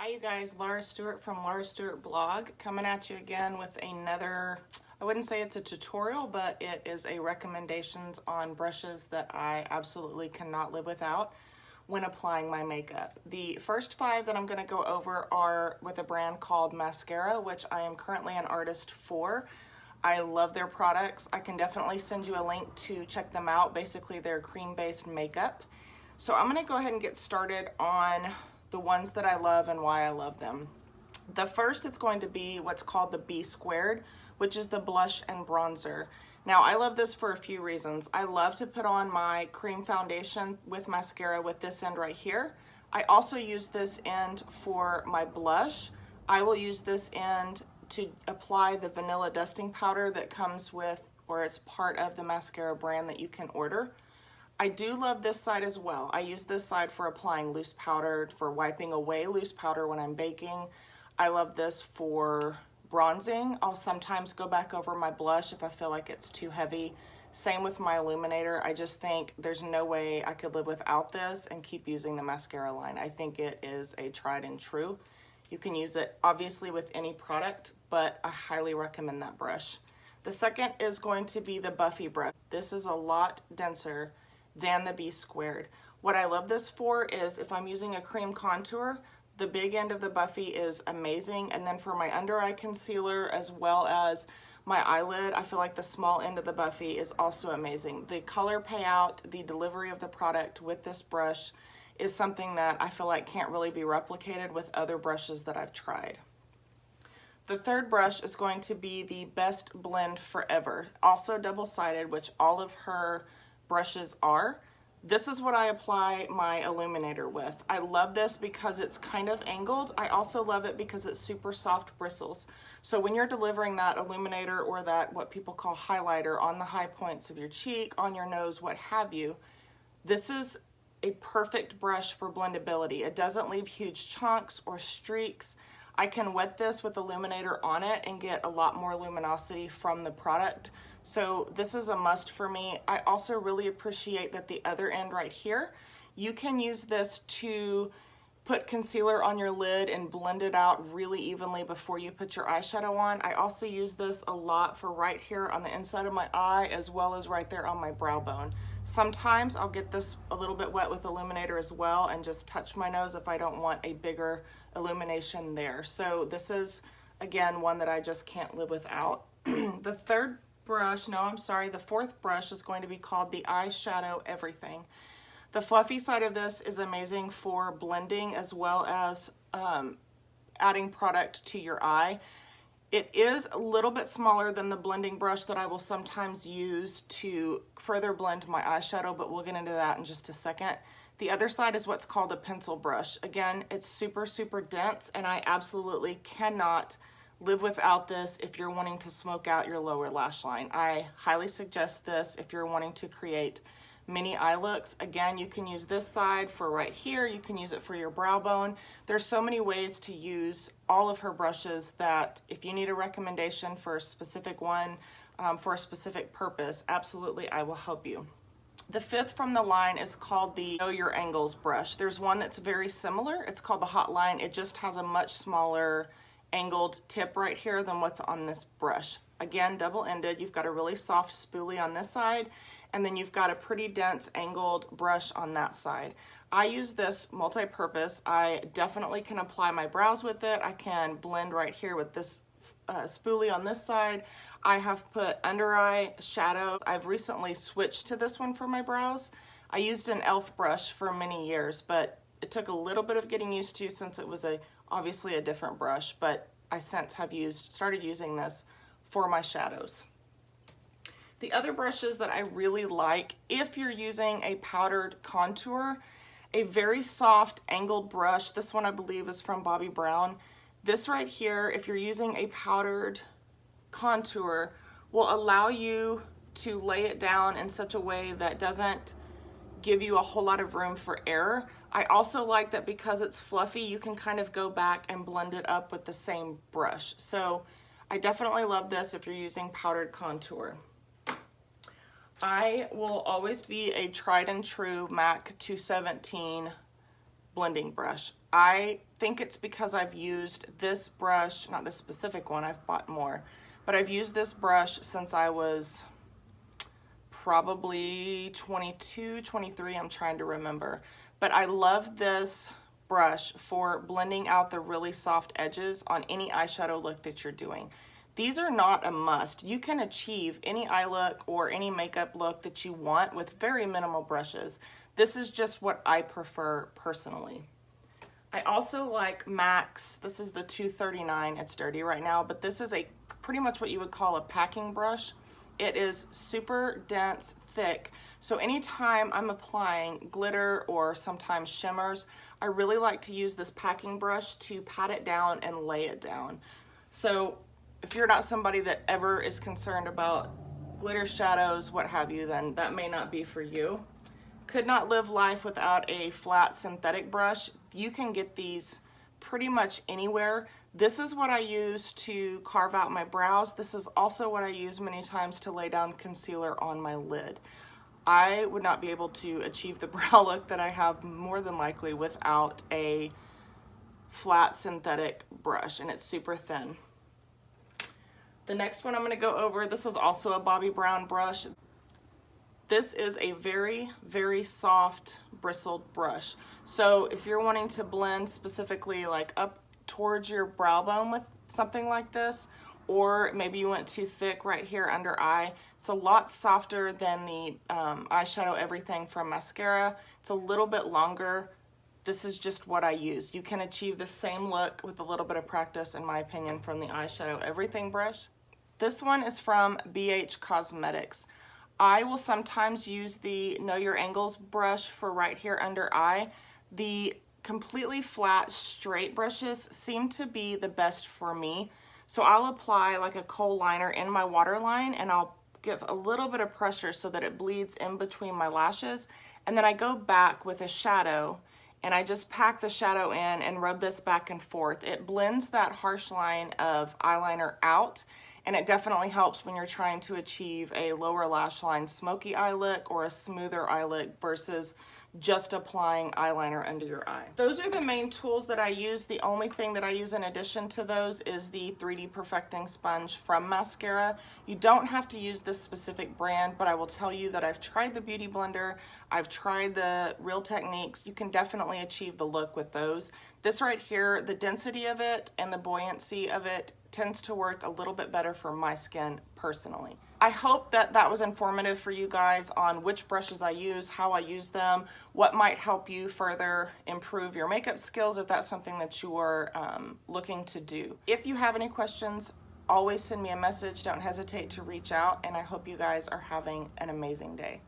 Hi you guys, Laura Stewart from Laura Stewart Blog coming at you again with another, I wouldn't say it's a tutorial, but it is a recommendations on brushes that I absolutely cannot live without when applying my makeup. The first 5 that I'm going to go over are with a brand called Mascara, which I am currently an artist for. I love their products. I can definitely send you a link to check them out. Basically, they're cream-based makeup. So I'm going to go ahead and get started on the ones that I love and why I love them. The first is going to be what's called the B Squared, which is the blush and bronzer. Now I love this for a few reasons. I love to put on my cream foundation with mascara with this end right here. I also use this end for my blush. I will use this end to apply the vanilla dusting powder that comes with, or it's part of the mascara brand that you can order. I do love this side as well. I use this side for applying loose powder, for wiping away loose powder when I'm baking. I love this for bronzing. I'll sometimes go back over my blush if I feel like it's too heavy. Same with my illuminator. I just think there's no way I could live without this and keep using the mascara line. I think it is a tried and true. You can use it obviously with any product, but I highly recommend that brush. The second is going to be the Buffy brush. This is a lot denser than the B Squared. What I love this for is if I'm using a cream contour, the big end of the Buffy is amazing, and then for my under eye concealer as well as my eyelid, I feel like the small end of the Buffy is also amazing. The color payout, the delivery of the product with this brush is something that I feel like can't really be replicated with other brushes that I've tried. The third brush is going to be the Best Blend Forever, also double-sided, which all of her brushes are. This is what I apply my illuminator with. I love this because it's kind of angled. I also love it because it's super soft bristles. So when you're delivering that illuminator or that what people call highlighter on the high points of your cheek, on your nose, what have you, this is a perfect brush for blendability. It doesn't leave huge chunks or streaks. I can wet this with illuminator on it and get a lot more luminosity from the product. So this is a must for me. I also really appreciate that the other end right here, you can use this to put concealer on your lid and blend it out really evenly before you put your eyeshadow on. I also use this a lot for right here on the inside of my eye as well as right there on my brow bone. Sometimes I'll get this a little bit wet with illuminator as well and just touch my nose if I don't want a bigger illumination there. So this is, again, one that I just can't live without. The fourth brush is going to be called the Eyeshadow Everything. The fluffy side of this is amazing for blending as well as adding product to your eye. It is a little bit smaller than the blending brush that I will sometimes use to further blend my eyeshadow, but we'll get into that in just a second. The other side is what's called a pencil brush. Again, it's super, super dense, and I absolutely cannot live without this if you're wanting to smoke out your lower lash line. I highly suggest this if you're wanting to create mini eye looks. Again, you can use this side for right here. You can use it for your brow bone. There's so many ways to use all of her brushes that if you need a recommendation for a specific one, for a specific purpose, absolutely I will help you. The fifth from the line is called the Know Your Angles brush. There's one that's very similar. It's called the Hotline. It just has a much smaller angled tip right here than what's on this brush. Again, double-ended. You've got a really soft spoolie on this side, and then you've got a pretty dense angled brush on that side. I use this multi-purpose. I definitely can apply my brows with it. I can blend right here with this spoolie on this side. I have put under eye shadow. I've recently switched to this one for my brows. I used an e.l.f. brush for many years, but it took a little bit of getting used to since it was obviously a different brush, but I since have started using this for my shadows. The other brushes that I really like, if you're using a powdered contour, a very soft angled brush, this one I believe is from Bobbi Brown. This right here, if you're using a powdered contour, will allow you to lay it down in such a way that doesn't give you a whole lot of room for error. I also like that because it's fluffy, you can kind of go back and blend it up with the same brush. So I definitely love this if you're using powdered contour. I will always be a tried and true MAC 217 blending brush. I think it's because I've used this brush, not this specific one, I've bought more, but I've used this brush since I was probably 22, 23, I'm trying to remember. But I love this brush for blending out the really soft edges on any eyeshadow look that you're doing. These are not a must. You can achieve any eye look or any makeup look that you want with very minimal brushes. This is just what I prefer personally. I also like MAC's, this is the 239, it's dirty right now, but this is a pretty much what you would call a packing brush. It is super dense, thick, so anytime I'm applying glitter or sometimes shimmers, I really like to use this packing brush to pat it down and lay it down. So if you're not somebody that ever is concerned about glitter shadows, what have you, then that may not be for you. Could not live life without a flat synthetic brush. You can get these pretty much anywhere. This is what I use to carve out my brows. This is also what I use many times to lay down concealer on my lid. I would not be able to achieve the brow look that I have more than likely without a flat synthetic brush, and it's super thin. The next one I'm going to go over, this is also a Bobbi Brown brush. This is a very, very soft bristled brush. So if you're wanting to blend specifically like up towards your brow bone with something like this, or maybe you went too thick right here under eye, it's a lot softer than the eyeshadow everything from mascara. It's a little bit longer. This is just what I use. You can achieve the same look with a little bit of practice, in my opinion, from the eyeshadow everything brush. This one is from BH Cosmetics. I will sometimes use the Know Your Angles brush for right here under eye. The completely flat, straight brushes seem to be the best for me. So I'll apply like a kohl liner in my waterline, and I'll give a little bit of pressure so that it bleeds in between my lashes. And then I go back with a shadow, and I just pack the shadow in and rub this back and forth. It blends that harsh line of eyeliner out, and it definitely helps when you're trying to achieve a lower lash line smoky eye look or a smoother eye look versus just applying eyeliner under your eye. Those are the main tools that I use. The only thing that I use in addition to those is the 3D Perfecting Sponge from Mascara. You don't have to use this specific brand, but I will tell you that I've tried the Beauty Blender, I've tried the Real Techniques. You can definitely achieve the look with those. This right here, the density of it and the buoyancy of it tends to work a little bit better for my skin personally. I hope that that was informative for you guys on which brushes I use, how I use them, what might help you further improve your makeup skills if that's something that you are looking to do. If you have any questions, always send me a message. Don't hesitate to reach out, and I hope you guys are having an amazing day.